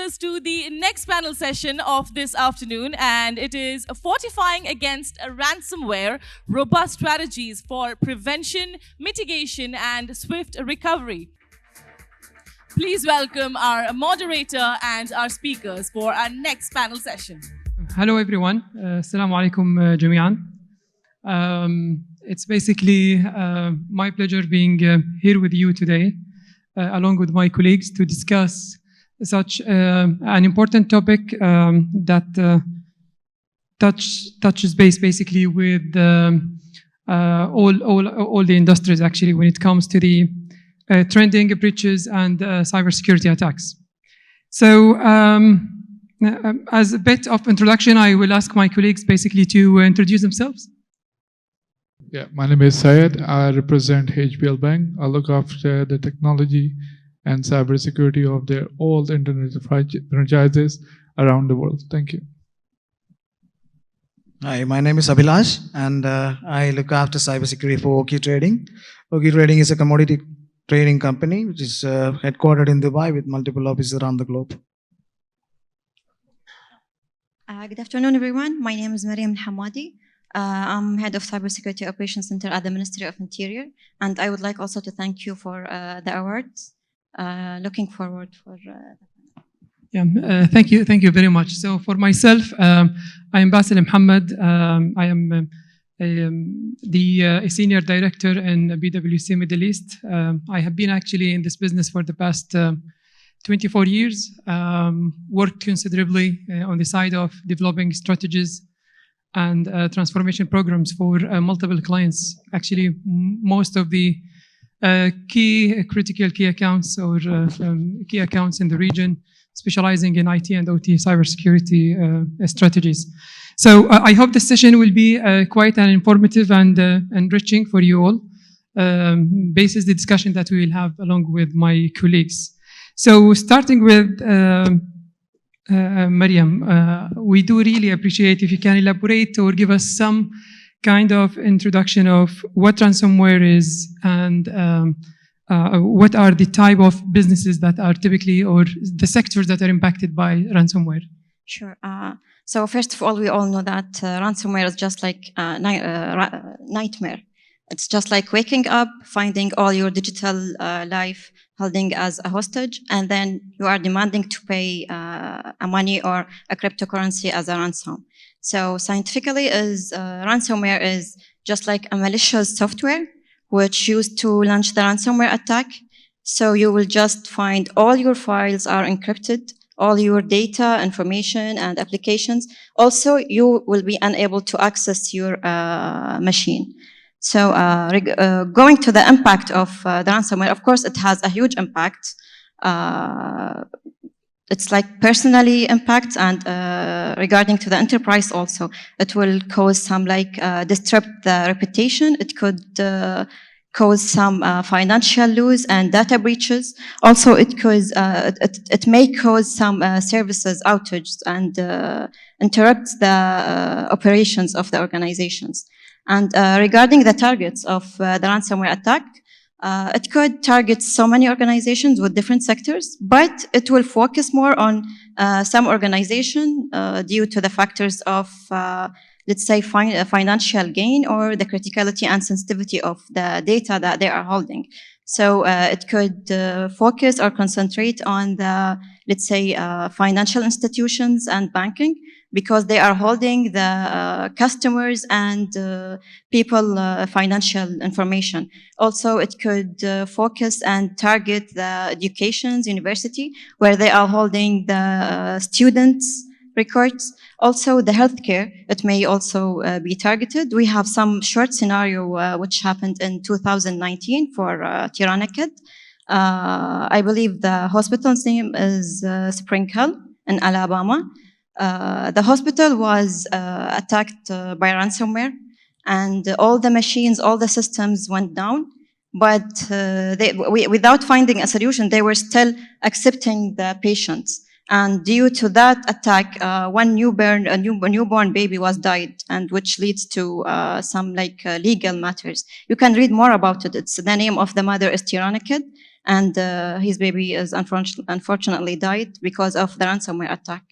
us to the next panel session of this afternoon, and it is Fortifying Against Ransomware, Robust Strategies for Prevention, Mitigation, and Swift Recovery. Please welcome our moderator and our speakers for our next panel session. Hello everyone. Assalamu alaikum jami'an. It's basically my pleasure being here with you today, along with my colleagues, to discuss such an important topic that touches base basically with all the industries actually when it comes to the trending breaches and cybersecurity attacks. So as a bit of introduction, I will ask my colleagues basically to introduce themselves. Yeah, my name is Syed. I represent HBL Bank. I look after the technology and cybersecurity of all the internet franchises around the world. Thank you. Hi, my name is Abhilash, and I look after cybersecurity for Oki Trading. Oki Trading is a commodity trading company which is headquartered in Dubai with multiple offices around the globe. Good afternoon, everyone. My name is Mariam Hamadi. I'm head of Cybersecurity Operations Center at the Ministry of Interior, and I would like also to thank you for the awards. Looking forward for thank you very much. So for myself, I am Basil Muhammad. I am the senior director in BWC Middle East. I have been actually in this business for the past 24 years, worked considerably on the side of developing strategies and transformation programs for multiple clients. Actually, most of the critical key accounts or key accounts in the region, specializing in IT and OT cybersecurity strategies. So I hope this session will be quite an informative and enriching for you all, basis the discussion that we will have along with my colleagues. So starting with Mariam, we do really appreciate if you can elaborate or give us some kind of introduction of what ransomware is and what are the type of businesses that are typically or the sectors that are impacted by ransomware. Sure. So first of all, we all know that ransomware is just like a nightmare. It's just like waking up, finding all your digital life holding as a hostage, and then you are demanding to pay a money or a cryptocurrency as a ransom. So scientifically, ransomware is just like a malicious software which used to launch the ransomware attack. So you will just find all your files are encrypted, all your data, information, and applications. Also, you will be unable to access your machine. So going to the impact of the ransomware, of course, it has a huge impact. It's like personally impact, and regarding to the enterprise also, it will cause some like disrupt the reputation. It could cause some financial loss and data breaches. Also, it may cause some services outage and interrupt the operations of the organizations. And regarding the targets of the ransomware attack, it could target so many organizations with different sectors, but it will focus more on some organization due to the factors of, let's say, financial gain or the criticality and sensitivity of the data that they are holding. So it could focus or concentrate on the, let's say, financial institutions and banking, because they are holding the customers and people financial information. Also, it could focus and target the educations, university, where they are holding the students' records. Also, the healthcare, it may also be targeted. We have some short scenario which happened in 2019 for Tirana-Kid. I believe the hospital's name is Spring Hill in Alabama. The hospital was attacked by ransomware, and all the machines, all the systems went down. But without finding a solution, they were still accepting the patients. And due to that attack, one newborn baby was died, and which leads to some like legal matters. You can read more about it. It's the name of the mother is Tirana-Kid, and his baby is unfortunately died because of the ransomware attack.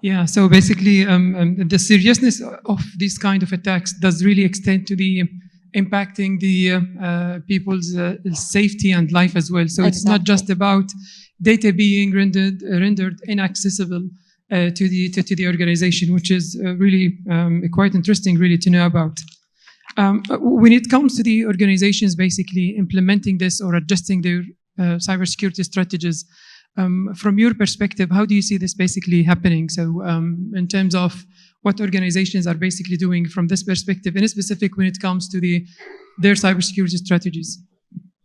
Yeah, so basically, the seriousness of these kind of attacks does really extend to the impacting the people's safety and life as well. So it's not just about data being rendered inaccessible to the organization, which is really quite interesting, really, to know about. When it comes to the organizations basically implementing this or adjusting their cybersecurity strategies, from your perspective, how do you see this basically happening? So in terms of what organizations are basically doing from this perspective, in specific when it comes to their cybersecurity strategies?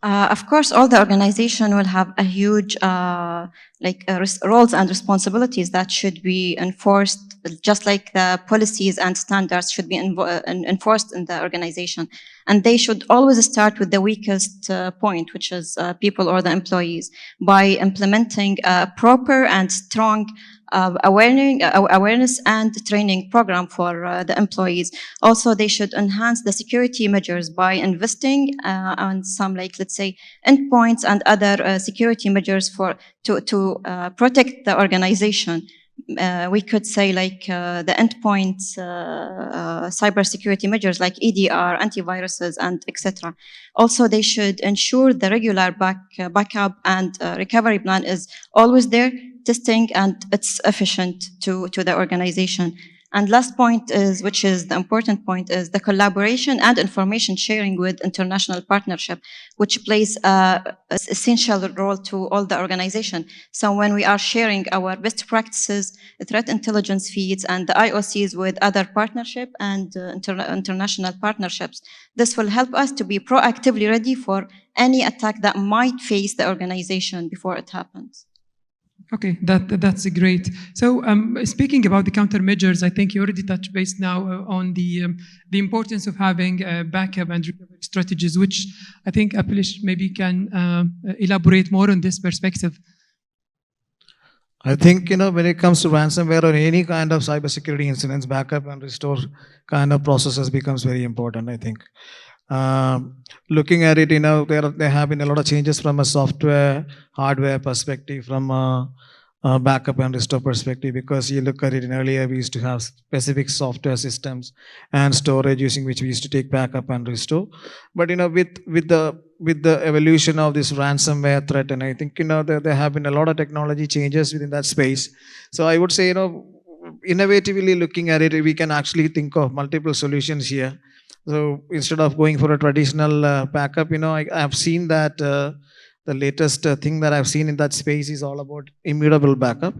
Of course, all the organization will have a huge roles and responsibilities that should be enforced, just like the policies and standards should be enforced in the organization. And they should always start with the weakest point, which is people or the employees, by implementing a proper and strong awareness and training program for the employees. Also, they should enhance the security measures by investing on some, let's say, endpoints and other security measures to protect the organization. We could say the endpoint cybersecurity measures like EDR, antiviruses, and etc. Also, they should ensure the regular backup and recovery plan is always there, testing, and it's efficient to the organization. And last point is, which is the important point, is the collaboration and information sharing with international partnership, which plays an essential role to all the organization. So when we are sharing our best practices, threat intelligence feeds, and the IOCs with other partnership and international partnerships, this will help us to be proactively ready for any attack that might face the organization before it happens. Okay, that's great. So speaking about the countermeasures, I think you already touched base now on the importance of having backup and recovery strategies, which I think Apilish maybe can elaborate more on this perspective. I think, when it comes to ransomware or any kind of cybersecurity incidents, backup and restore kind of processes becomes very important, I think. Looking at it, there have been a lot of changes from a software, hardware perspective, from a backup and restore perspective, because you look at it, earlier we used to have specific software systems and storage using which we used to take backup and restore. But with the evolution of this ransomware threat, and I think there have been a lot of technology changes within that space. So I would say, innovatively looking at it, we can actually think of multiple solutions here. So instead of going for a traditional backup, I have seen that the latest thing that I've seen in that space is all about immutable backup.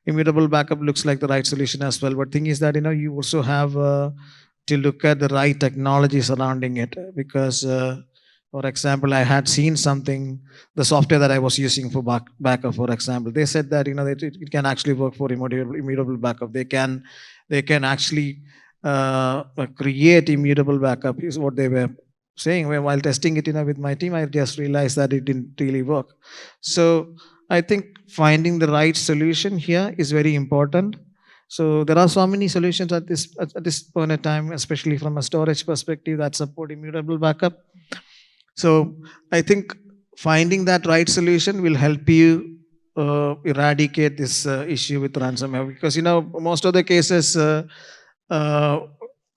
Immutable backup looks like the right solution as well. But thing is that, you also have to look at the right technology surrounding it. Because, for example, I had seen something, the software that I was using for backup, for example, they said that, it can actually work for immutable backup. They can actually create immutable backup is what they were saying. While testing it with my team, I just realized that it didn't really work. So I think finding the right solution here is very important. So there are so many solutions at this point in time, especially from a storage perspective, that support immutable backup. So I think finding that right solution will help you eradicate this issue with ransomware, because most of the cases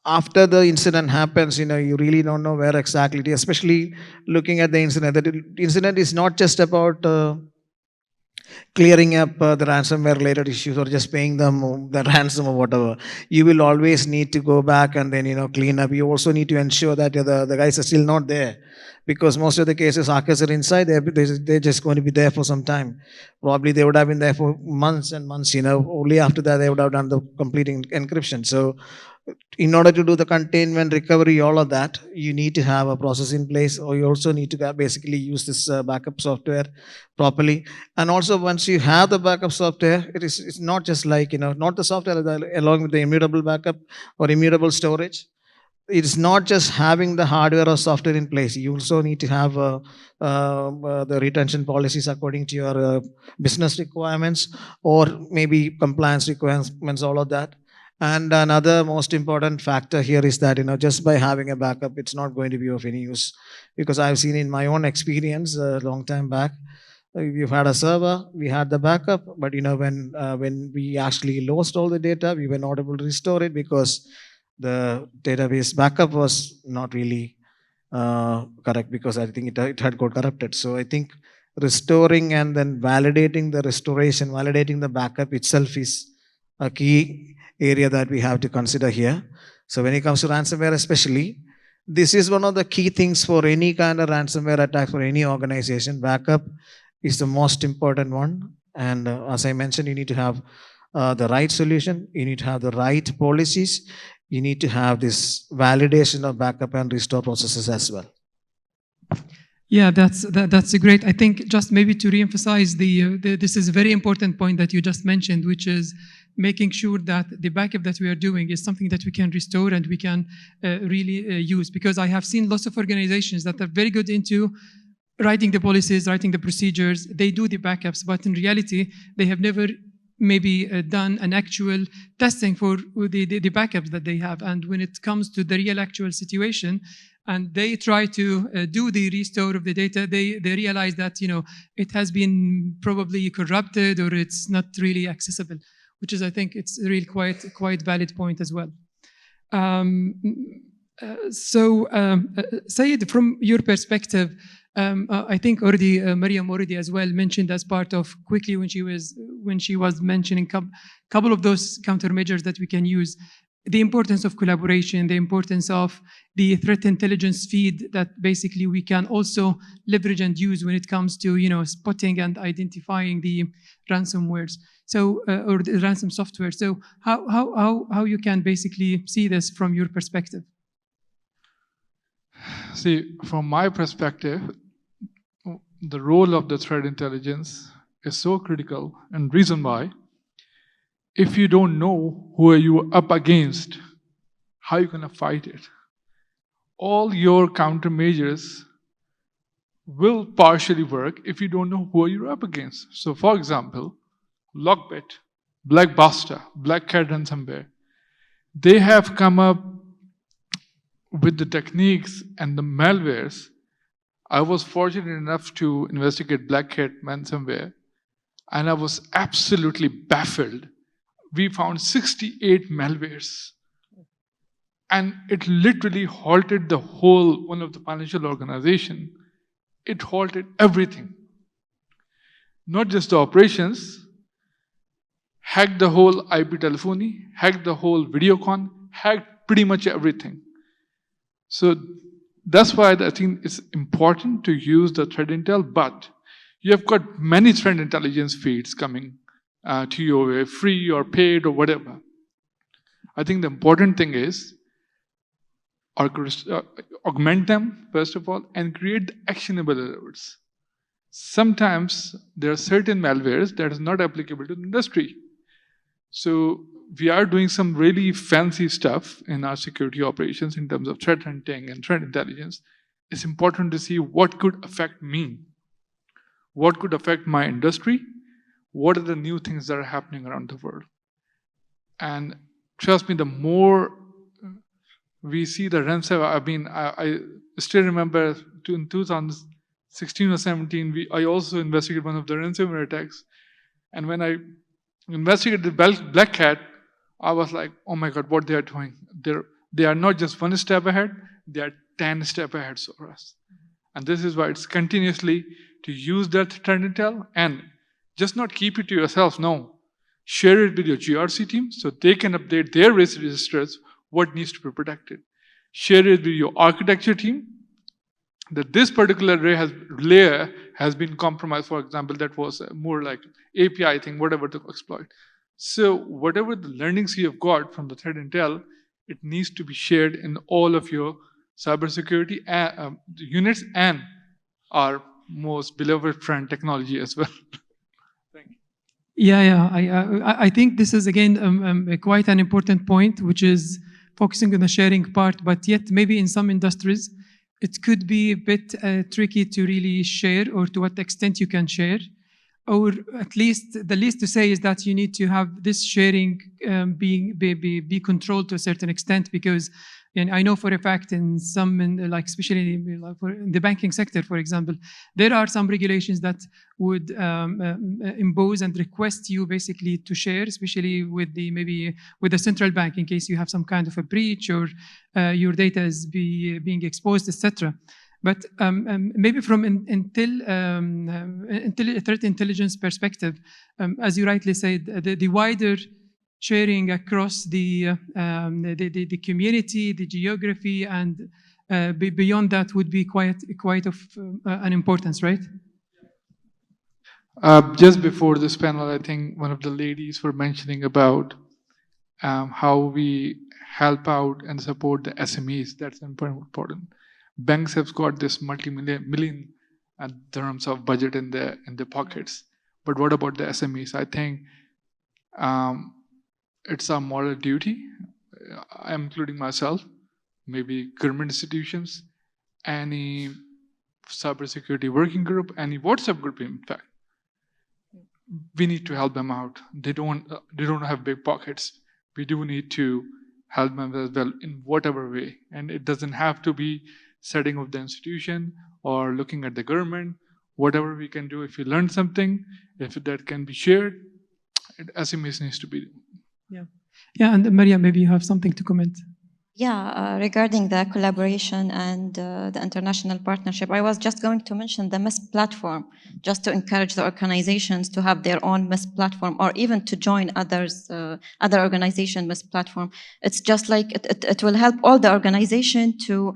after the incident happens, you really don't know where exactly it is, especially looking at the incident. The incident is not just about clearing up the ransomware related issues or just paying them the ransom or whatever. You will always need to go back and then clean up. You also need to ensure that the guys are still not there, because most of the cases hackers are inside. They're just going to be there for some time. Probably they would have been there for months and months. Only after that they would have done the complete encryption. So in order to do the containment, recovery, all of that, you need to have a process in place, or you also need to basically use this backup software properly. And also, once you have the backup software, it's not just like, not the software along with the immutable backup or immutable storage. It's not just having the hardware or software in place. You also need to have the retention policies according to your business requirements, or maybe compliance requirements, all of that. And another most important factor here is that, just by having a backup, it's not going to be of any use, because I've seen in my own experience a long time back, we've had a server, we had the backup, but when we actually lost all the data, we were not able to restore it because the database backup was not really correct, because I think it had got corrupted. So I think restoring and then validating the restoration, validating the backup itself is a key area that we have to consider here. So when it comes to ransomware especially, this is one of the key things for any kind of ransomware attack for any organization. Backup is the most important one. And as I mentioned, you need to have the right solution. You need to have the right policies. You need to have this validation of backup and restore processes as well. Yeah, that's great. I think just maybe to reemphasize this is a very important point that you just mentioned, which is making sure that the backup that we are doing is something that we can restore and we can really use. Because I have seen lots of organizations that are very good into writing the policies, writing the procedures. They do the backups, but in reality, they have never maybe done an actual testing for the backups that they have. And when it comes to the real actual situation, and they try to do the restore of the data, they realize that it has been probably corrupted or it's not really accessible, which is, I think, it's really quite valid point as well. Sayed, from your perspective, I think already Mariam already as well mentioned as part of quickly when she was mentioning couple of those countermeasures that we can use, the importance of collaboration, the importance of the threat intelligence feed that basically we can also leverage and use when it comes to spotting and identifying the ransomwares. So or the ransom software. So how you can basically see this from your perspective? See, from my perspective, the role of the threat intelligence is so critical, and reason why, if you don't know who are you up against, how are you going to fight it? All your countermeasures will partially work if you don't know who you're up against. So for example, Lockbit, Blackbuster, Black Cat ransomware, they have come up with the techniques and the malwares. I was fortunate enough to investigate Black Cat ransomware, and I was absolutely baffled. We found 68 malwares, and it literally halted the whole one of the financial organization. It halted everything, not just the operations, hacked the whole IP telephony, hacked the whole Videocon, hacked pretty much everything. So that's why I think it's important to use the threat intel, but you have got many threat intelligence feeds coming to you, free or paid or whatever. I think the important thing is augment them, first of all, and create actionable alerts. Sometimes there are certain malwares that is not applicable to the industry. So we are doing some really fancy stuff in our security operations in terms of threat hunting and threat intelligence. It's important to see what could affect me, what could affect my industry, what are the new things that are happening around the world. And trust me, the more we see the ransomware, I still remember in 2016 or 17, I also investigated one of the ransomware attacks. And when I investigated Black Cat, I was like, oh my God, what they are doing. They are not just one step ahead, they are 10 steps ahead for us. And this is why it's continuously to use that threat intel and just not keep it to yourself, no. Share it with your GRC team so they can update their risk registers, what needs to be protected. Share it with your architecture team, that this particular layer has been compromised. For example, that was more like API thing, whatever to exploit. So whatever the learnings you have got from the threat intel, it needs to be shared in all of your cybersecurity units and our most beloved friend technology as well. Thank you. Yeah. I think this is again quite an important point, which is focusing on the sharing part, but yet maybe in some industries, it could be a bit tricky to really share or to what extent you can share. or at least the least to say is that you need to have this sharing be controlled to a certain extent, because and I know for a fact in some, like especially in the banking sector, for example, there are some regulations that would impose and request you basically to share, especially with maybe with the central bank in case you have some kind of a breach or your data is being exposed, etc. But maybe from threat intelligence perspective, as you rightly said, the wider sharing across the community, the geography, and beyond that would be quite of an importance, right? Just before this panel, I think one of the ladies were mentioning about how we help out and support the SMEs. That's important. Banks have got this multi-million dirhams of budget in their pockets, but what about the SMEs? I think it's our moral duty, I'm including myself, maybe government institutions, any cybersecurity working group, any WhatsApp group, in fact. We need to help them out. They don't have big pockets. We do need to help them as well in whatever way. And it doesn't have to be setting up the institution or looking at the government. Whatever we can do, if we learn something, if that can be shared, SMEs needs to be. Yeah, and Maria, maybe you have something to comment. Yeah, regarding the collaboration and the international partnership, I was just going to mention the MISP platform, just to encourage the organizations to have their own MISP platform, or even to join other organization MISP platform. It's just like it will help all the organization to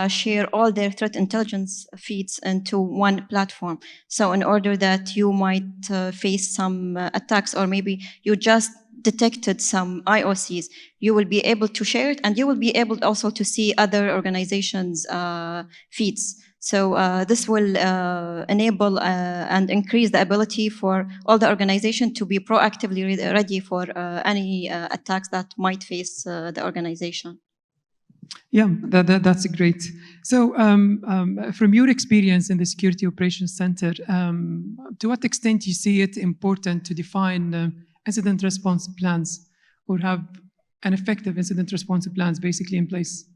share all their threat intelligence feeds into one platform. So in order that you might face some attacks, or maybe you just detected some IOCs, you will be able to share it, and you will be able also to see other organizations' feeds. So this will enable and increase the ability for all the organization to be proactively ready for any attacks that might face the organization. Yeah, that's great. So from your experience in the Security Operations Center, to what extent you see it important to define incident response plans, or have an effective incident response plans basically in place?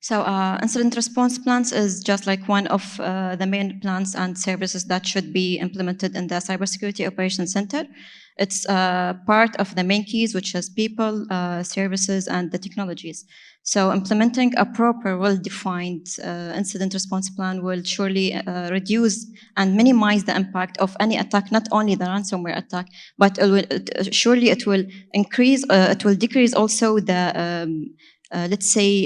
So incident response plans is just like one of the main plans and services that should be implemented in the Cybersecurity Operations Center. It's part of the main keys, which is people, services, and the technologies. So implementing a proper, well-defined incident response plan will surely reduce and minimize the impact of any attack, not only the ransomware attack, but surely it will increase, it will decrease also the, let's say,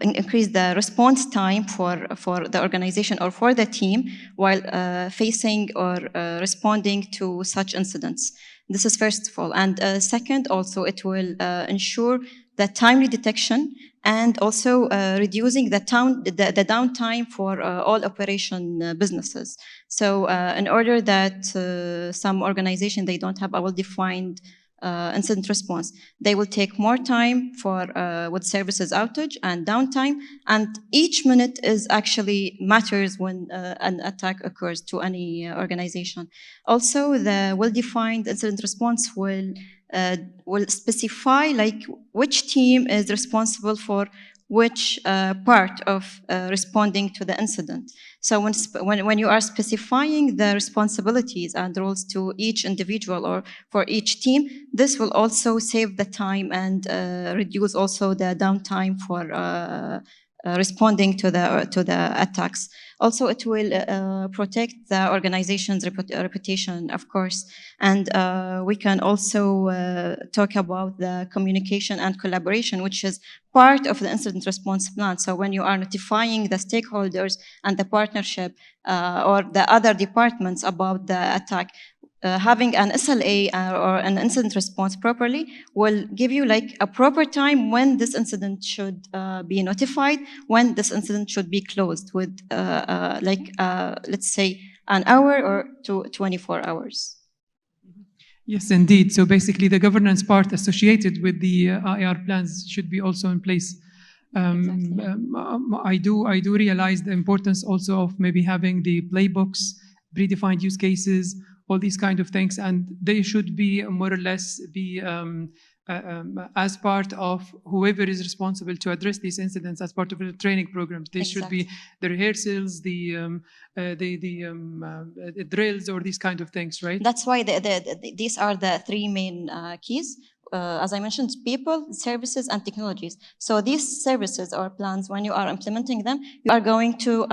increase the response time for the organization or for the team while facing or responding to such incidents. This is first of all. And second, also, it will ensure the timely detection and also reducing the downtime for all operation businesses. So in order that some organization, they don't have a well-defined incident response, they will take more time for with services outage and downtime, and each minute is actually matters when an attack occurs to any organization. Also, the well-defined incident response will specify like which team is responsible for which part of responding to the incident. So when you are specifying the responsibilities and roles to each individual or for each team, this will also save the time and reduce also the downtime for responding to the attacks. Also, it will protect the organization's reputation, of course. And we can also talk about the communication and collaboration, which is part of the incident response plan. So when you are notifying the stakeholders and the partnership or the other departments about the attack, having an SLA or an incident response properly will give you like a proper time when this incident should be notified, when this incident should be closed with let's say an hour or 24 hours. Yes, indeed. So basically the governance part associated with the IR plans should be also in place. Exactly. I do realize the importance also of maybe having the playbooks predefined use cases, all these kind of things, and they should be more or less be as part of whoever is responsible to address these incidents as part of the training programs. They should be the rehearsals, the drills, or these kind of things, right? That's why these are the three main keys. As I mentioned, people, services, and technologies. So these services or plans, when you are implementing them, you are going to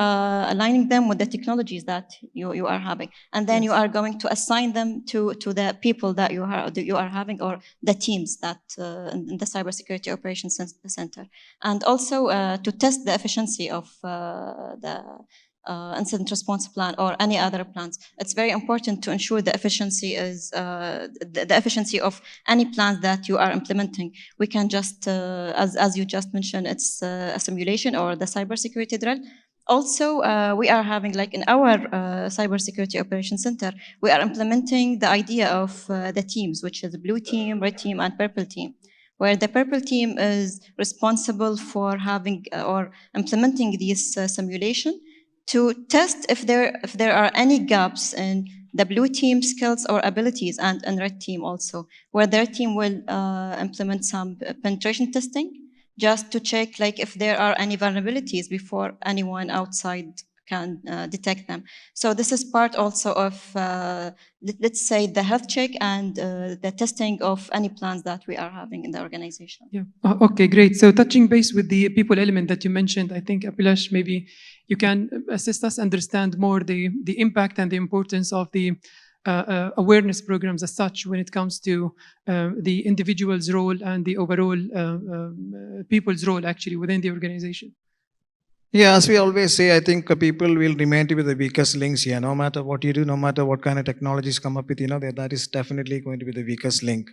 aligning them with the technologies that you are having. And then you are going to assign them to the people that you are having, or the teams that in the Cybersecurity Operations Center. And also to test the efficiency of the incident response plan or any other plans. It's very important to ensure the efficiency is the efficiency of any plans that you are implementing. We can just, as you just mentioned, it's a simulation or the cybersecurity drill. Also, we are having, like in our Cybersecurity Operations Center, we are implementing the idea of the teams, which is blue team, red team, and purple team, where the purple team is responsible for having or implementing this simulation to test if there are any gaps in the blue team skills or abilities, and red team also, where their team will implement some penetration testing just to check like if there are any vulnerabilities before anyone outside can detect them. So this is part also of, let's say, the health check and the testing of any plans that we are having in the organization. Yeah. Okay, great. So touching base with the people element that you mentioned, I think, Abhilash, maybe you can assist us understand more the impact and the importance of the awareness programs as such when it comes to the individual's role and the overall people's role actually within the organization. Yeah, as we always say, I think people will remain to be the weakest links here. No matter what you do, no matter what kind of technologies come up with, that is definitely going to be the weakest link.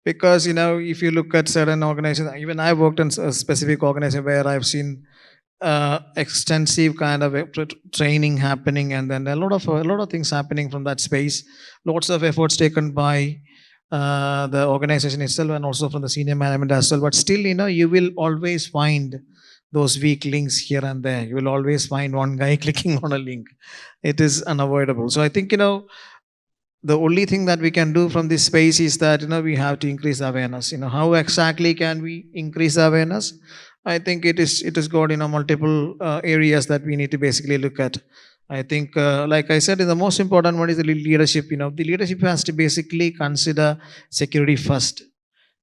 Because, if you look at certain organizations, even I worked in a specific organization where I've seen extensive kind of training happening, and then a lot of things happening from that space. Lots of efforts taken by the organization itself and also from the senior management as well. But still, you will always find those weak links here and there. You will always find one guy clicking on a link. It is unavoidable. So I think, the only thing that we can do from this space is that, we have to increase awareness. How exactly can we increase awareness? I think it is got, multiple areas that we need to basically look at. I think, like I said, the most important one is the leadership. The leadership has to basically consider security first.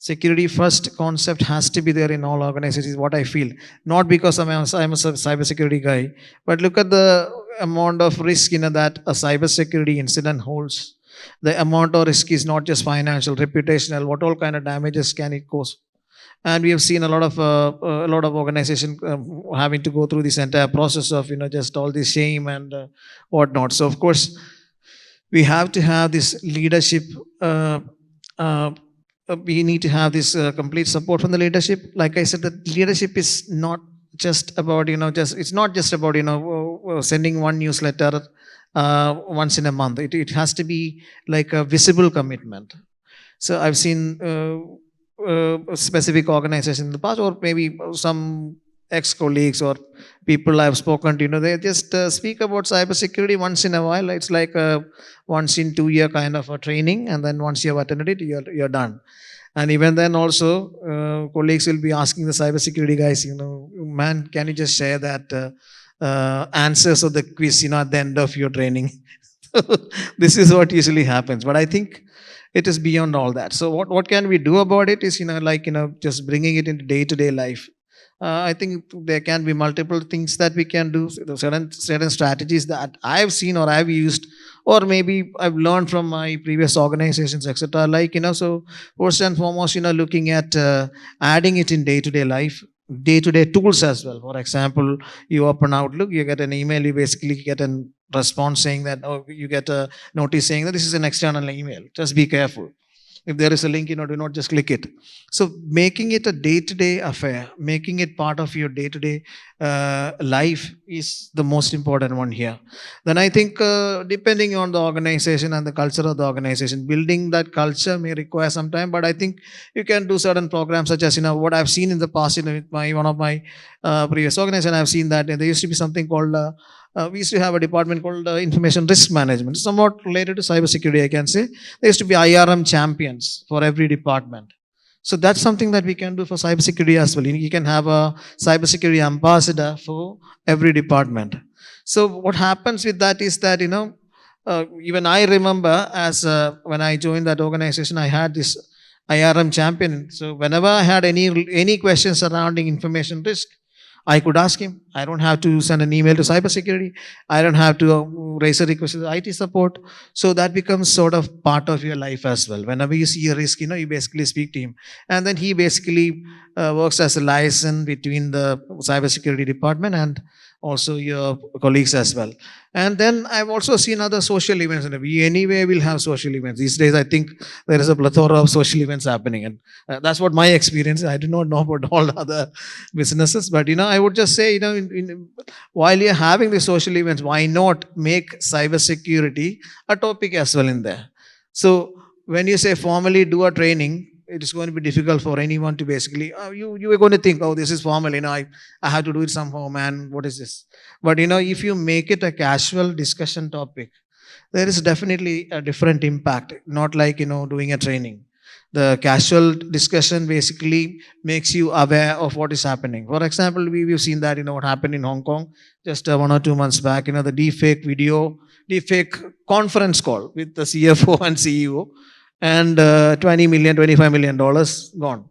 Security first concept has to be there in all organizations, is what I feel. Not because I'm a cybersecurity guy, but look at the amount of risk that a cybersecurity incident holds. The amount of risk is not just financial, reputational. What all kind of damages can it cause? And we have seen a lot of organizations having to go through this entire process of just all this shame and whatnot. So of course, we have to have this leadership. We need to have this complete support from the leadership. Like I said, the leadership is not just about it's not just about sending one newsletter once in a month. It has to be like a visible commitment. So I've seen specific organizations in the past, or maybe some ex-colleagues or people I've spoken to, they just speak about cybersecurity once in a while. It's like a once in 2 year kind of a training, and then once you have attended it, you're done. And even then also, colleagues will be asking the cybersecurity guys, man, can you just share that answers of the quiz, at the end of your training? This is what usually happens. But I think it is beyond all that. So what can we do about it is, just bringing it into day-to-day life. I think there can be multiple things that we can do, certain strategies that I've seen or I've used, or maybe I've learned from my previous organizations, etc. Like, so first and foremost, looking at adding it in day-to-day life, day-to-day tools as well. For example, you open Outlook, you get an email, you basically get a response saying that, you get a notice saying that this is an external email. Just be careful. If there is a link, do not just click it. So making it a day-to-day affair, making it part of your day-to-day life is the most important one here. Then I think depending on the organization and the culture of the organization, building that culture may require some time, but I think you can do certain programs such as, what I've seen in the past, with one of my previous organizations, I've seen that there used to be something called we used to have a department called Information Risk Management, somewhat related to cybersecurity, I can say. There used to be IRM champions for every department. So that's something that we can do for cybersecurity as well. You can have a cybersecurity ambassador for every department. So what happens with that is that, even I remember as when I joined that organization, I had this IRM champion. So whenever I had any questions surrounding information risk, I could ask him. I don't have to send an email to cybersecurity. I don't have to raise a request to IT support. So that becomes sort of part of your life as well. Whenever you see a risk, you basically speak to him. And then he basically works as a liaison between the cybersecurity department and also your colleagues as well. And then I've also seen other social events. And we anyway will have social events. These days, I think there is a plethora of social events happening. And that's what my experience is. I do not know about all the other businesses. But, I would just say, while you're having the social events, why not make cybersecurity a topic as well in there? So when you say formally do a training, it is going to be difficult for anyone to basically, you are going to think, oh, this is formal, I have to do it somehow, man, what is this? But, if you make it a casual discussion topic, there is definitely a different impact, not like, doing a training. The casual discussion basically makes you aware of what is happening. For example, we've seen that, what happened in Hong Kong just 1 or 2 months back, the deepfake conference call with the CFO and CEO, and $20 million, $25 million gone.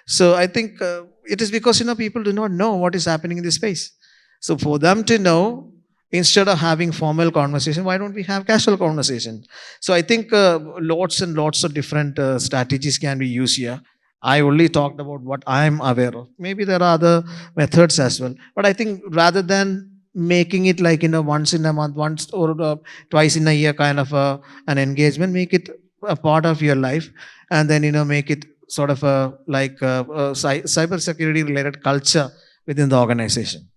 So I think it is because, people do not know what is happening in this space. So for them to know, instead of having formal conversation, why don't we have casual conversation? So I think lots and lots of different strategies can be used here. I only talked about what I'm aware of. Maybe there are other methods as well. But I think rather than making it like, once in a month, once or twice in a year kind of an engagement, make it a part of your life, and then, make it sort of a cyber security related culture within the organization.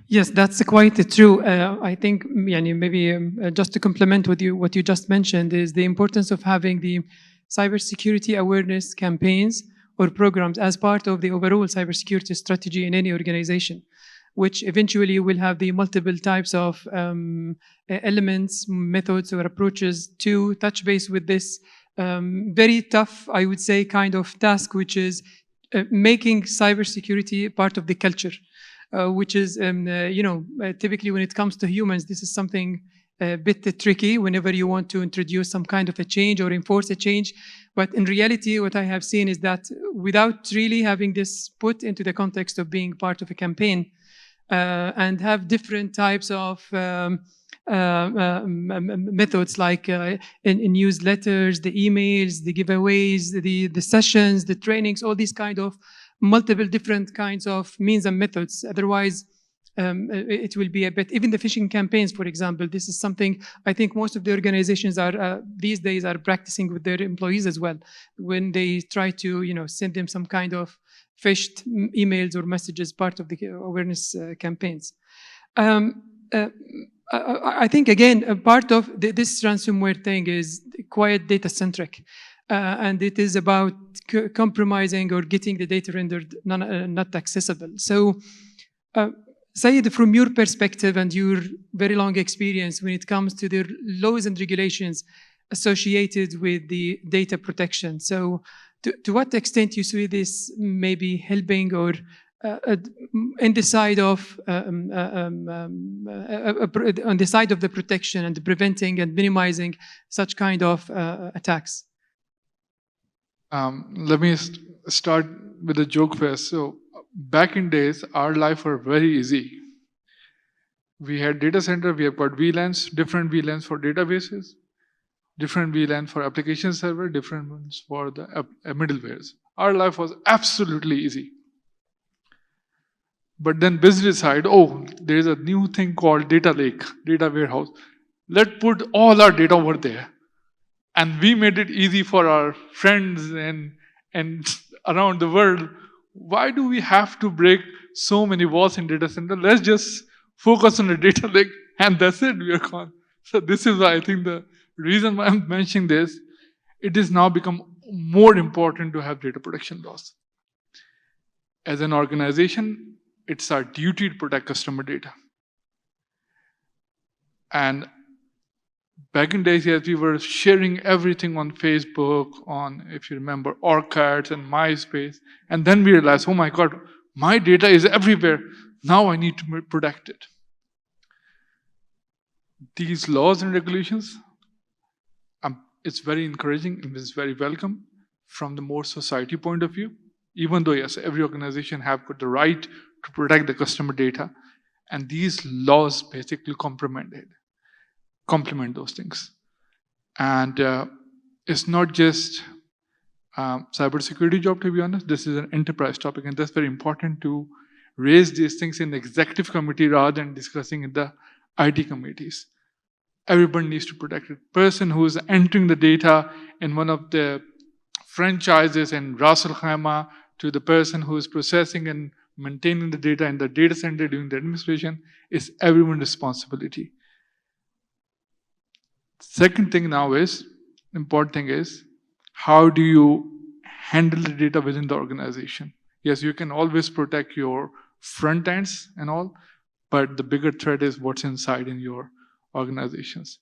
Yes, that's quite true. I think maybe just to complement what you just mentioned is the importance of having the cybersecurity awareness campaigns or programs as part of the overall cybersecurity strategy in any organization, which eventually will have the multiple types of elements, methods, or approaches to touch base with this very tough, I would say, kind of task, which is making cybersecurity part of the culture. Which is, typically when it comes to humans, this is something a bit tricky whenever you want to introduce some kind of a change or enforce a change. But in reality, what I have seen is that without really having this put into the context of being part of a campaign and have different types of methods like in newsletters, the emails, the giveaways, the sessions, the trainings, all these kind of multiple different kinds of means and methods. Otherwise, it will be a bit, even the phishing campaigns, for example, this is something I think most of the organizations are these days are practicing with their employees as well. When they try to, send them some kind of phished emails or messages, part of the awareness campaigns. I think, again, a part of this ransomware thing is quite data-centric. And it is about compromising or getting the data rendered not accessible. So, Syed, from your perspective and your very long experience when it comes to the laws and regulations associated with the data protection, so to what extent you see this maybe helping or on the side of on the side of the protection and the preventing and minimizing such kind of attacks? Let me start with a joke first. So back in days, our life were very easy. We had data center, we have got VLANs, different VLANs for databases, different VLAN for application server, different ones for the middlewares. Our life was absolutely easy. But then business side, there is a new thing called data lake, data warehouse. Let's put all our data over there. And we made it easy for our friends and around the world. Why do we have to break so many walls in data center? Let's just focus on the data lake and that's it, we are gone. So this is why I think the reason why I'm mentioning this, it has now become more important to have data protection laws. As an organization, it's our duty to protect customer data. And back in days, yes, we were sharing everything on Facebook, on, if you remember, Orkut and MySpace. And then we realized, oh my God, my data is everywhere. Now I need to protect it. These laws and regulations, it's very encouraging, it's very welcome from the more society point of view. Even though, yes, every organization have got the right to protect the customer data. And these laws basically complement those things. And it's not just cybersecurity job, to be honest. This is an enterprise topic, and that's very important to raise these things in the executive committee rather than discussing in the IT committees. Everybody needs to protect it. Person who is entering the data in one of the franchises in Ras Al Khaimah to the person who is processing and maintaining the data in the data center during the administration is everyone's responsibility. Second thing now is, important thing is, how do you handle the data within the organization? Yes, you can always protect your front ends and all, but the bigger threat is what's inside in your organizations.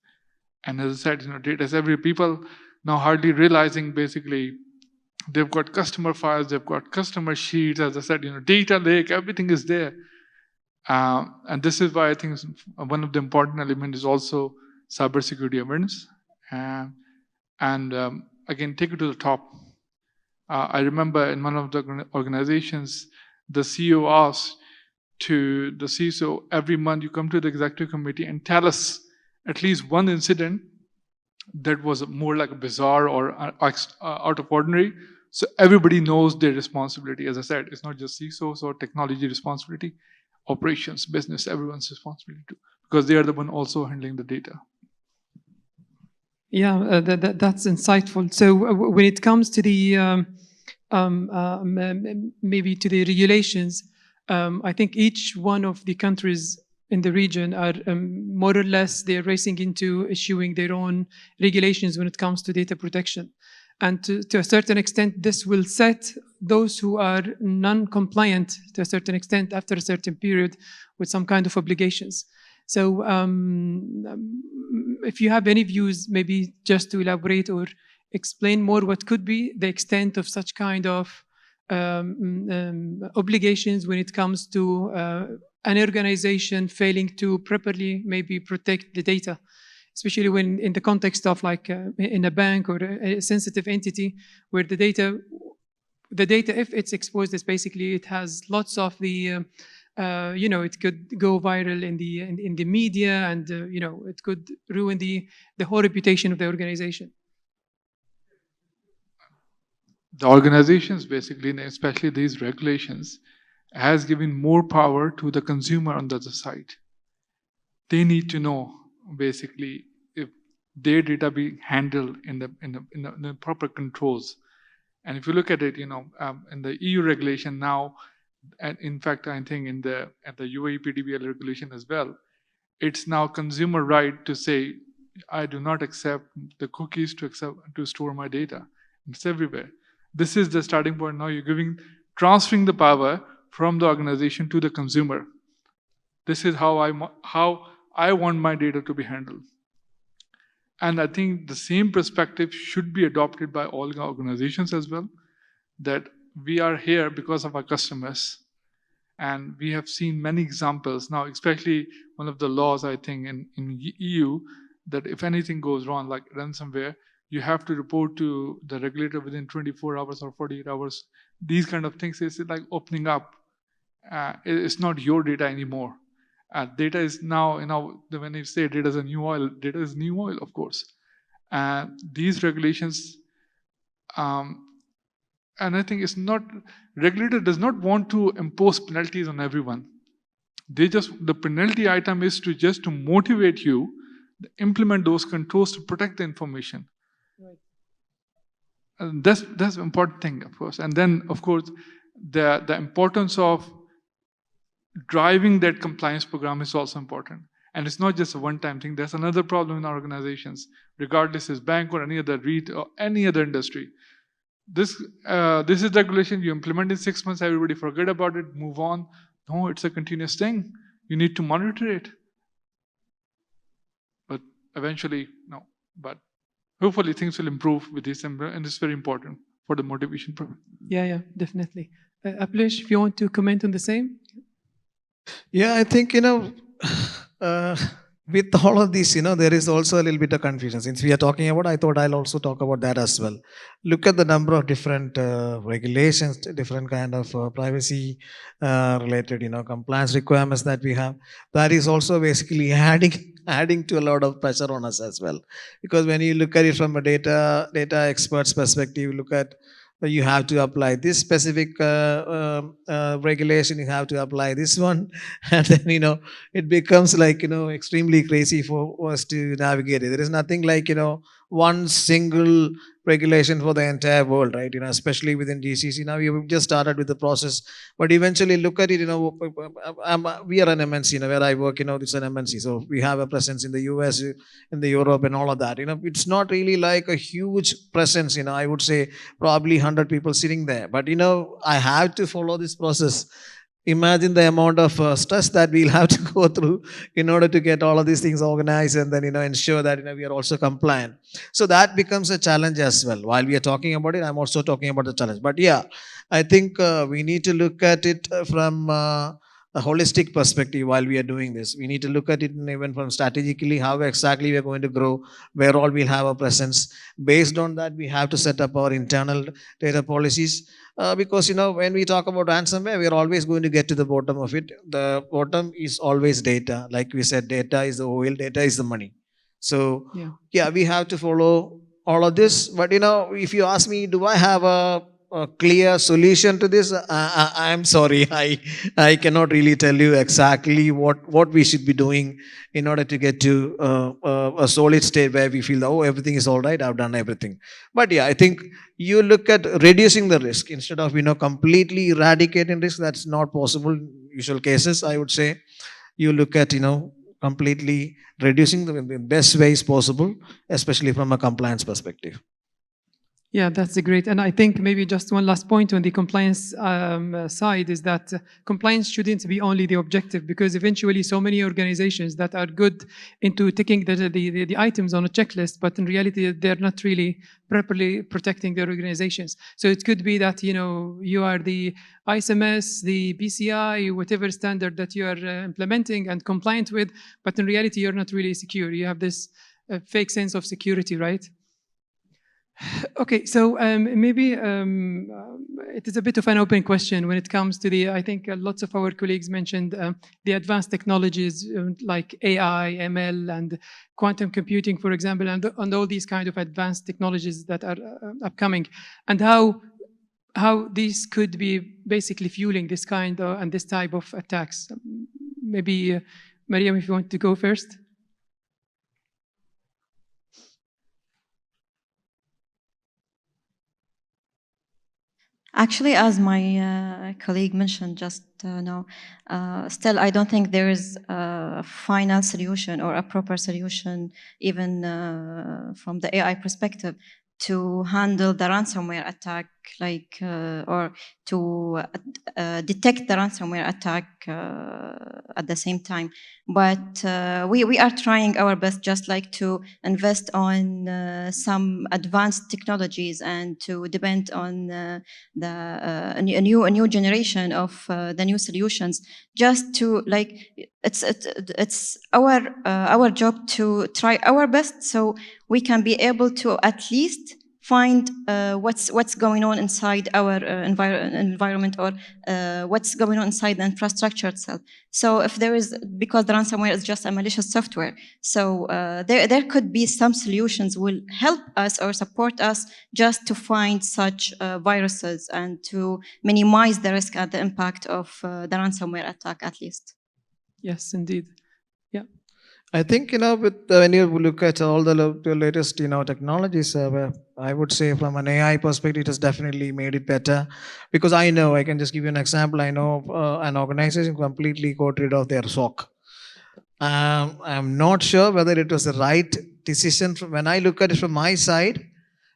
And as I said, data is every people now hardly realizing basically they've got customer files, they've got customer sheets, as I said, data lake, everything is there. And this is why I think one of the important elements is also cybersecurity awareness. Again, take it to the top. I remember in one of the organizations, the CEO asked to the CISO, every month you come to the executive committee and tell us at least one incident that was more like a bizarre or out of ordinary. So everybody knows their responsibility. As I said, it's not just CISOs or technology responsibility, operations, business, everyone's responsibility too, because they are the one also handling the data. Yeah, that's insightful. So when it comes to the maybe to the regulations, I think each one of the countries in the region are more or less they're racing into issuing their own regulations when it comes to data protection. And to a certain extent, this will set those who are non-compliant to a certain extent after a certain period with some kind of obligations. So if you have any views, maybe just to elaborate or explain more what could be the extent of such kind of obligations when it comes to an organization failing to properly maybe protect the data, especially when in the context of like in a bank or a sensitive entity where the data, if it's exposed, is basically it has lots of the it could go viral in the media, and it could ruin the whole reputation of the organization. The organizations basically, especially these regulations, has given more power to the consumer on the other side. They need to know basically if their data being handled in the proper controls. And if you look at it, in the EU regulation now, and in fact, I think at the UAE PDBL regulation as well, it's now consumer right to say, I do not accept the cookies to store my data. It's everywhere. This is the starting point. Now you're transferring the power from the organization to the consumer. This is how I want my data to be handled. And I think the same perspective should be adopted by all organizations as well, that we are here because of our customers. And we have seen many examples now, especially one of the laws, I think, in EU, that if anything goes wrong, like ransomware, you have to report to the regulator within 24 hours or 48 hours. These kind of things is like opening up. It's not your data anymore. Data is now, when you say data is a new oil, data is new oil, of course. These regulations, and I think regulator does not want to impose penalties on everyone. The penalty item is to motivate you to implement those controls to protect the information. Right. And that's an important thing, of course. And then, of course, the importance of driving that compliance program is also important. And it's not just a one-time thing. There's another problem in our organizations, regardless is bank or any other REIT or any other industry. This is regulation you implement in 6 months, everybody forget about it, move on. No, it's a continuous thing. You need to monitor it. eventually, no. But hopefully things will improve with this, and it's very important for the motivation program. Yeah, definitely. Aplish, if you want to comment on the same. Yeah, I think, uh, with all of this, there is also a little bit of confusion. Since we are talking about, I thought I'll also talk about that as well. Look at the number of different regulations, different kind of privacy related, compliance requirements that we have. That is also basically adding to a lot of pressure on us as well. Because when you look at it from a data expert's perspective, look at you have to apply this specific regulation, you have to apply this one, and then it becomes like extremely crazy for us to navigate it. There is nothing like one single regulation for the entire world, right? Especially within GCC. Now we have just started with the process, but eventually look at it. We are an MNC. Where I work, it's an MNC, so we have a presence in the US, in the Europe, and all of that. It's not really like a huge presence. I would say probably 100 people sitting there, but I have to follow this process. Imagine the amount of stress that we'll have to go through in order to get all of these things organized and then ensure that we are also compliant. So that becomes a challenge as well. While we are talking about it, I'm also talking about the challenge. But yeah, I think we need to look at it from a holistic perspective while we are doing this. We need to look at it even from strategically how exactly we are going to grow, where all we'll have a presence. Based on that, we have to set up our internal data policies. Because when we talk about ransomware, we are always going to get to the bottom of it. The bottom is always data. Like we said, data is the oil, data is the money. So yeah, we have to follow all of this. But if you ask me, do I have a clear solution to this? I'm sorry, I cannot really tell you exactly what we should be doing in order to get to a solid state where we feel, oh, everything is all right, I've done everything. But yeah, I think you look at reducing the risk instead of completely eradicating risk. That's not possible in usual cases. I would say you look at completely reducing the best ways possible, especially from a compliance perspective. Yeah, that's great. And I think maybe just one last point on the compliance side is that compliance shouldn't be only the objective, because eventually so many organizations that are good into ticking the items on a checklist, but in reality, they're not really properly protecting their organizations. So it could be that, you are the ISMS, the PCI, whatever standard that you are implementing and compliant with, but in reality, you're not really secure. You have this fake sense of security, right? Okay, so maybe it is a bit of an open question when it comes to I think lots of our colleagues mentioned the advanced technologies like AI, ML, and quantum computing, for example, and all these kind of advanced technologies that are upcoming, and how these could be basically fueling this kind and this type of attacks. Maybe, Mariam, if you want to go first. Actually, as my colleague mentioned just now, still I don't think there is a final solution or a proper solution, even from the AI perspective, to handle the ransomware attack, or to detect the ransomware attack at the same time. But we are trying our best, just like to invest on some advanced technologies and to depend on a new generation of the new solutions. Just to it's our job to try our best so we can be able to at least find what's going on inside our environment, or what's going on inside the infrastructure itself. So if there is, because the ransomware is just a malicious software, so there could be some solutions will help us or support us just to find such viruses and to minimize the risk and the impact of the ransomware attack at least. Yes, indeed. Yeah. I think, when you look at all the latest, technologies, I would say from an AI perspective, it has definitely made it better. Because I can just give you an example. I know an organization completely got rid of their SOC. I'm not sure whether it was the right decision. When I look at it from my side,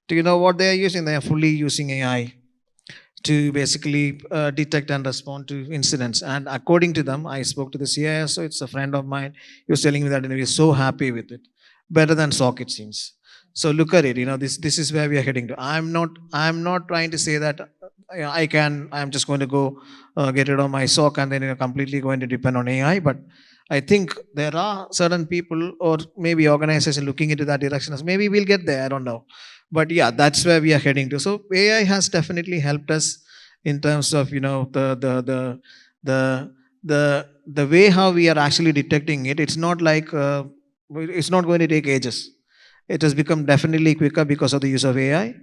do you know what they are using? They are fully using AI to basically detect and respond to incidents. And according to them, I spoke to the CISO, it's a friend of mine, he was telling me that he was so happy with it. better than SOC, it seems. So look at it. This is where we are heading to. I'm not trying to say that I'm just going to go get rid of my SOC and then completely going to depend on AI. But I think there are certain people or maybe organizations looking into that direction. Maybe we'll get there. I don't know. But yeah, that's where we are heading to. So AI has definitely helped us in terms of the way how we are actually detecting it. It's not like it's not going to take ages. It has become definitely quicker because of the use of AI.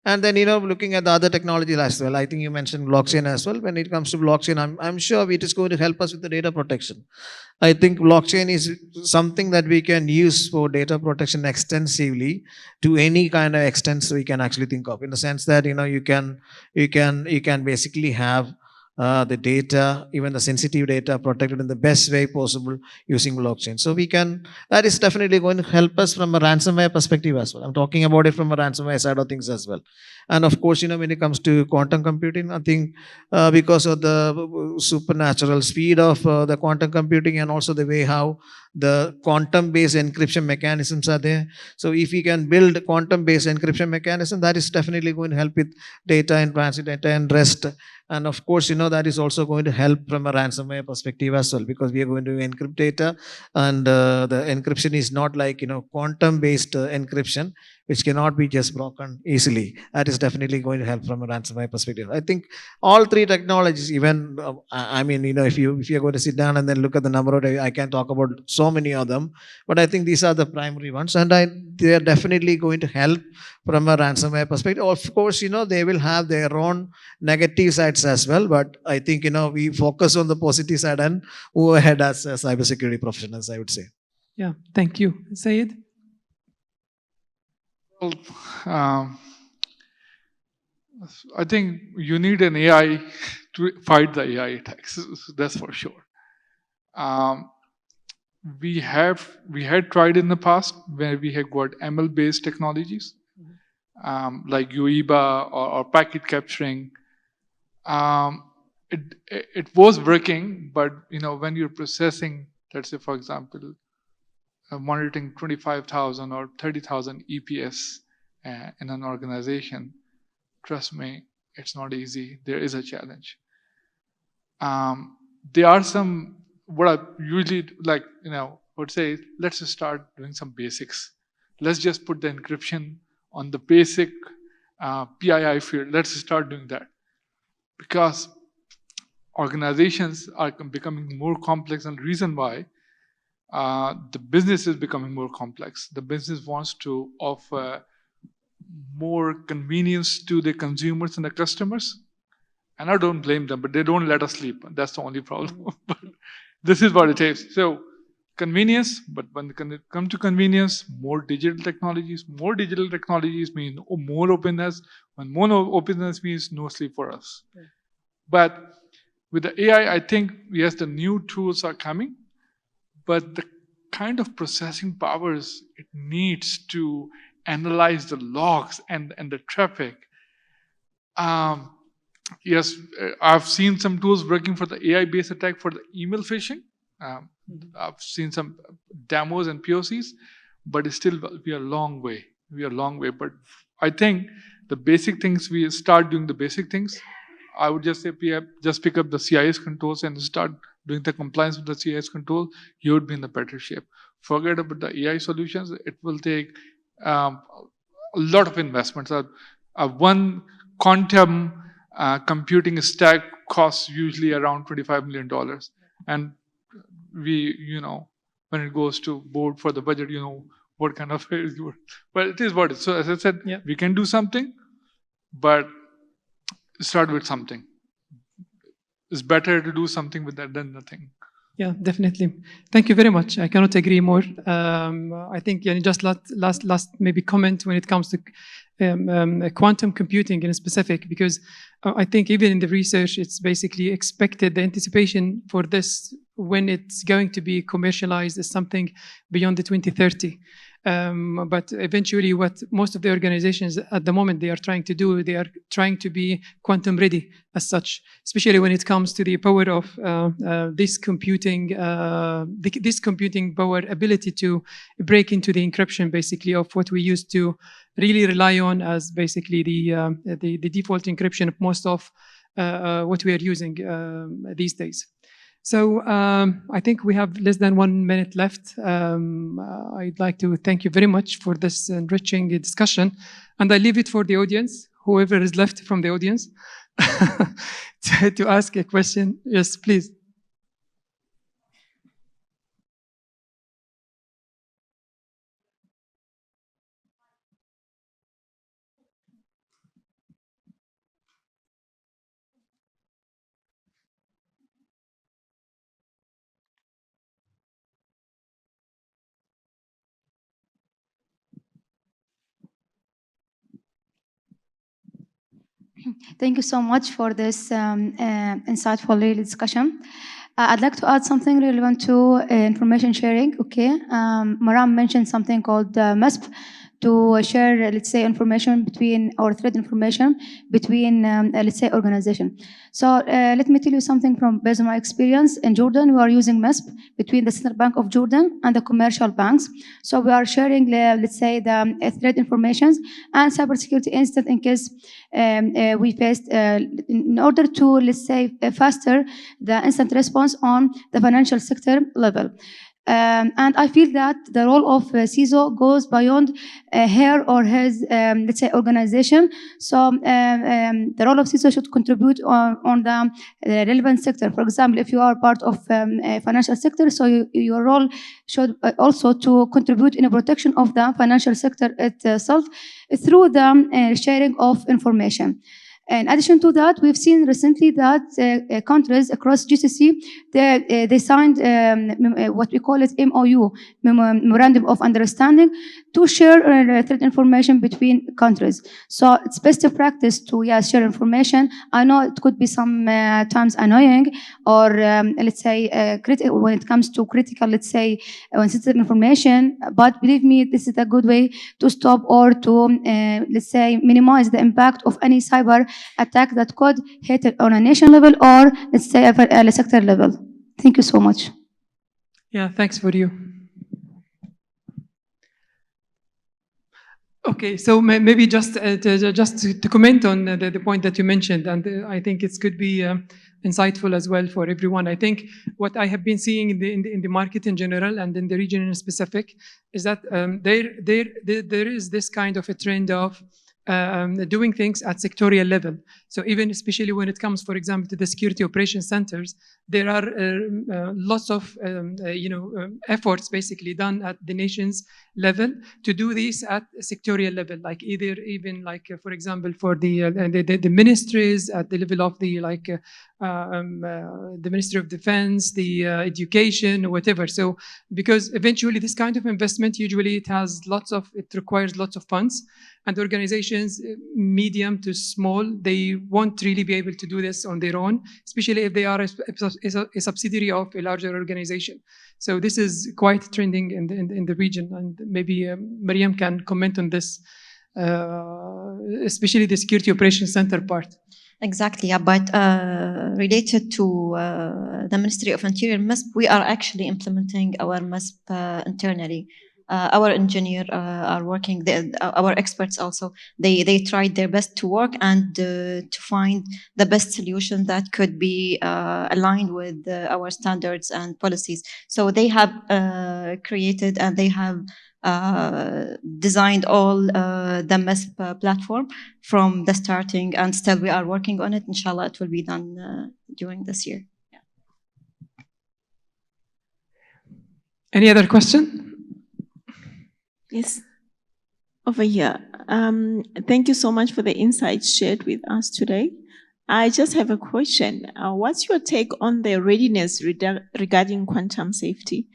And then, looking at the other technologies as well. I think you mentioned blockchain as well. When it comes to blockchain, I'm sure it is going to help us with the data protection. I think blockchain is something that we can use for data protection extensively to any kind of extent we can actually think of. In the sense that, you can basically have the data, even the sensitive data, protected in the best way possible using blockchain. So that is definitely going to help us from a ransomware perspective as well. I'm talking about it from a ransomware side of things as well. And of course, when it comes to quantum computing, I think because of the supernatural speed of the quantum computing and also the way how the quantum-based encryption mechanisms are there. So if we can build quantum-based encryption mechanism, that is definitely going to help with data and transit, data and rest. And of course, that is also going to help from a ransomware perspective as well, because we are going to encrypt data, and the encryption is not like quantum-based encryption, which cannot be just broken easily. That is definitely going to help from a ransomware perspective. I think all three technologies, even if you're going to sit down and then look at the number of, I can talk about so many of them, but I think these are the primary ones, and they are definitely going to help from a ransomware perspective. Of course, they will have their own negative sides as well, but I think we focus on the positive side and move ahead as cybersecurity professionals, I would say. Yeah, thank you. Sayed? Well, I think you need an AI to fight the AI attacks. That's for sure. We had tried in the past where we had got ML-based technologies, like UEBA or packet capturing. It was working, but when you're processing, let's say for example, monitoring 25,000 or 30,000 EPS in an organization, trust me, it's not easy. There is a challenge. There are some, what I usually would say, let's just start doing some basics. Let's just put the encryption on the basic PII field. Let's start doing that. Because organizations are becoming more complex, and the reason why the business is becoming more complex. The business wants to offer more convenience to the consumers and the customers. And I don't blame them, but they don't let us sleep. That's the only problem. But this is what it is. So convenience, but when it comes to convenience, more digital technologies mean more openness. When more openness means no sleep for us. Yeah. But with the AI, I think, yes, the new tools are coming, but the kind of processing powers it needs to analyze the logs and the traffic. Yes, I've seen some tools working for the AI-based attack for the email phishing. I've seen some demos and POCs, but still we are a long way. But I think the basic things, we start doing the basic things. I would just say just pick up the CIS controls and start doing the compliance with the CIS control. You would be in a better shape. Forget about the AI solutions. It will take a lot of investments. One quantum computing stack costs usually around $25 million. And we, when it goes to board for the budget, what kind of, but it is what it is. So as I said, yeah, we can do something, but start with something. It's better to do something with that than nothing. Yeah, definitely. Thank you very much. I cannot agree more. I think just last maybe comment when it comes to quantum computing in specific, because I think even in the research, it's basically expected, the anticipation for this when it's going to be commercialized is something beyond the 2030. But eventually, what most of the organizations at the moment they are trying to do, they are trying to be quantum ready as such, especially when it comes to the power of this computing power ability to break into the encryption, basically, of what we used to really rely on as basically the default encryption of most of what we are using these days. So I think we have less than 1 minute left. I'd like to thank you very much for this enriching discussion. And I leave it for the audience, whoever is left from the audience, to ask a question. Yes, please. Thank you so much for this insightful discussion. I'd like to add something relevant to information sharing. Okay, Maram mentioned something called MISP to share, let's say, information between or thread information between, let's say, organization. So let me tell you something from based on my experience in Jordan. We are using MISP between the Central Bank of Jordan and the commercial banks. So we are sharing, let's say, the thread information and cybersecurity incident in case we faced, in order to, let's say, faster the instant response on the financial sector level. And I feel that the role of CISO goes beyond her or his, let's say, organization. So the role of CISO should contribute on the relevant sector. For example, if you are part of a financial sector, so your role should also to contribute in the protection of the financial sector itself through the sharing of information. In addition to that, we've seen recently that countries across GCC, they signed what we call it MOU, Memorandum of Understanding, to share threat information between countries. So it's best practice to share information. I know it could be sometimes annoying or let's say when it comes to critical, let's say, sensitive information, but believe me, this is a good way to stop or to, let's say, minimize the impact of any cyber attack that could hit it on a nation level or, let's say, at a sector level. Thank you so much. Yeah, thanks for you. Okay, so maybe just to comment on the point that you mentioned, and I think it could be insightful as well for everyone. I think what I have been seeing in the market in general and in the region in specific is that there is this kind of a trend of doing things at sectorial level. So even especially when it comes, for example, to the security operations centers, there are lots of efforts basically done at the nation's level to do this at a sectorial level, like even like for example for the ministries at the level of the Ministry of Defense, the education, whatever. So because eventually this kind of investment usually it requires lots of funds. And organizations, medium to small, they won't really be able to do this on their own, especially if they are a subsidiary of a larger organization. So this is quite trending in the region, and maybe Mariam can comment on this, especially the Security Operations Center part. Exactly, yeah, but related to the Ministry of Interior MISP, we are actually implementing our MISP internally. Our engineer are working, our experts also, they tried their best to work and to find the best solution that could be aligned with our standards and policies. So they have created and they have designed all the MISP platform from the starting, and still we are working on it. Inshallah, it will be done during this year. Yeah. Any other question? Yes, over here. Thank you so much for the insights shared with us today. I just have a question. What's your take on the readiness regarding quantum safety?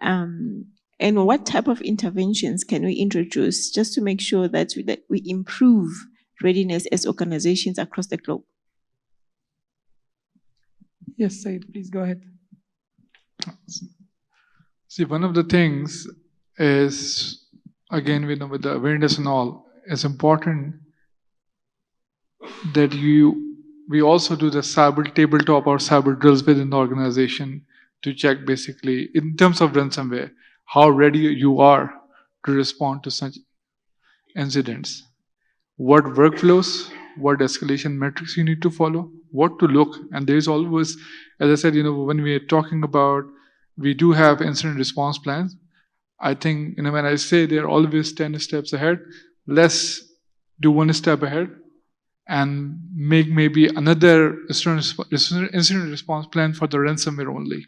And what type of interventions can we introduce just to make sure that we improve readiness as organizations across the globe? Yes, Said, please go ahead. See, one of the things is again, with the awareness and all, it's important that we also do the cyber tabletop or cyber drills within the organization to check basically in terms of ransomware how ready you are to respond to such incidents, what workflows, what escalation metrics you need to follow, what to look. And there's always, as I said, when we are talking about, we do have incident response plans. I think, when I say they're always 10 steps ahead, let's do one step ahead and make maybe another incident response plan for the ransomware only.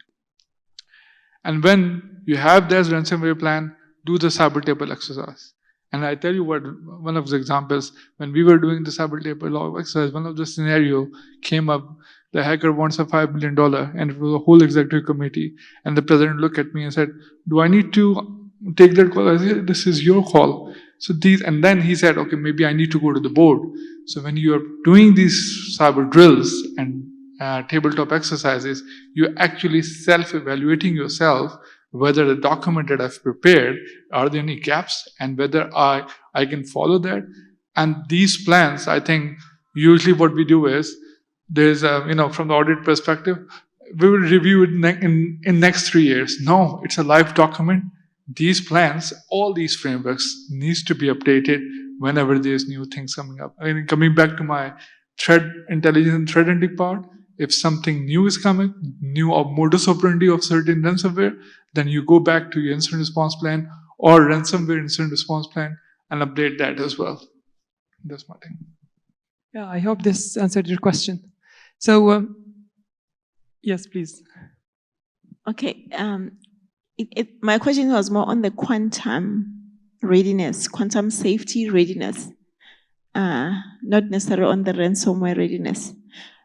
And when you have that ransomware plan, do the cyber table exercise. And I tell you what, one of the examples, when we were doing the cyber table exercise, one of the scenario came up, the hacker wants a $5 million, and it was a whole executive committee. And the president looked at me and said, do I need to take that call? I said, this is your call. So and then he said, okay, maybe I need to go to the board. So when you are doing these cyber drills and tabletop exercises, you're actually self-evaluating yourself whether the document that I've prepared, are there any gaps, and whether I can follow that. And these plans, I think, usually what we do is, there's from the audit perspective, we will review it in next 3 years. No, it's a live document. These plans, all these frameworks needs to be updated whenever there's new things coming up. I mean, coming back to my threat intelligence and threat hunting part, if something new is coming, new or modus operandi of certain ransomware, then you go back to your incident response plan or ransomware incident response plan and update that as well. That's my thing. Yeah, I hope this answered your question. So, yes, please. Okay. My question was more on the quantum readiness, quantum safety readiness, not necessarily on the ransomware readiness.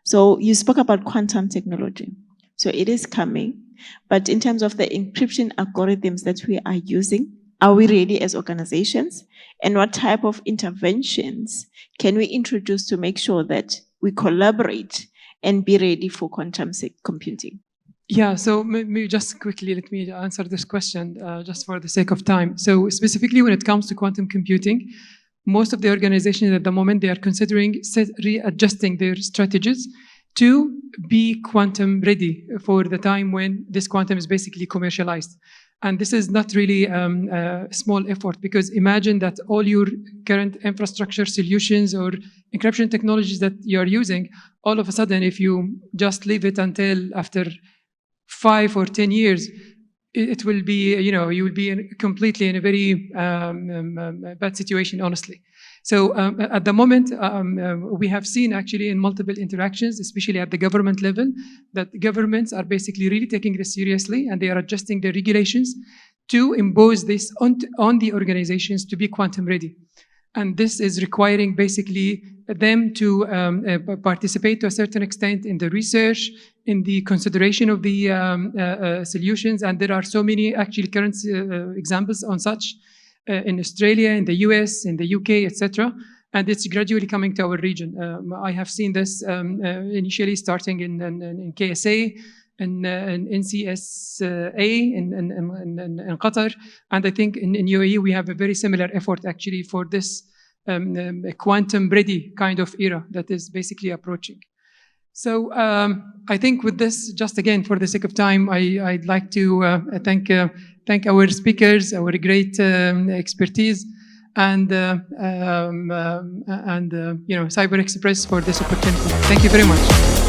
So you spoke about quantum technology. So it is coming, but in terms of the encryption algorithms that we are using, are we ready as organizations? And what type of interventions can we introduce to make sure that we collaborate and be ready for quantum computing? Yeah, so maybe just quickly, let me answer this question just for the sake of time. So specifically when it comes to quantum computing, most of the organizations at the moment, they are considering readjusting their strategies to be quantum ready for the time when this quantum is basically commercialized. And this is not really a small effort, because imagine that all your current infrastructure solutions or encryption technologies that you're using, all of a sudden, if you just leave it until after 5 or 10 years, it will be, you will be completely in a very bad situation, honestly. So at the moment, we have seen actually in multiple interactions, especially at the government level, that governments are basically really taking this seriously, and they are adjusting their regulations to impose this on the organizations to be quantum ready. And this is requiring basically them to participate to a certain extent in the research, in the consideration of the solutions. And there are so many actually current examples on such in Australia, in the US, in the UK, etc. And it's gradually coming to our region. I have seen this initially starting in KSA, in NCSA in Qatar, and I think in UAE we have a very similar effort actually for this quantum ready kind of era that is basically approaching. So I think with this, just again for the sake of time, I'd like to thank our speakers, our great expertise, and Cyber Express for this opportunity. Thank you very much.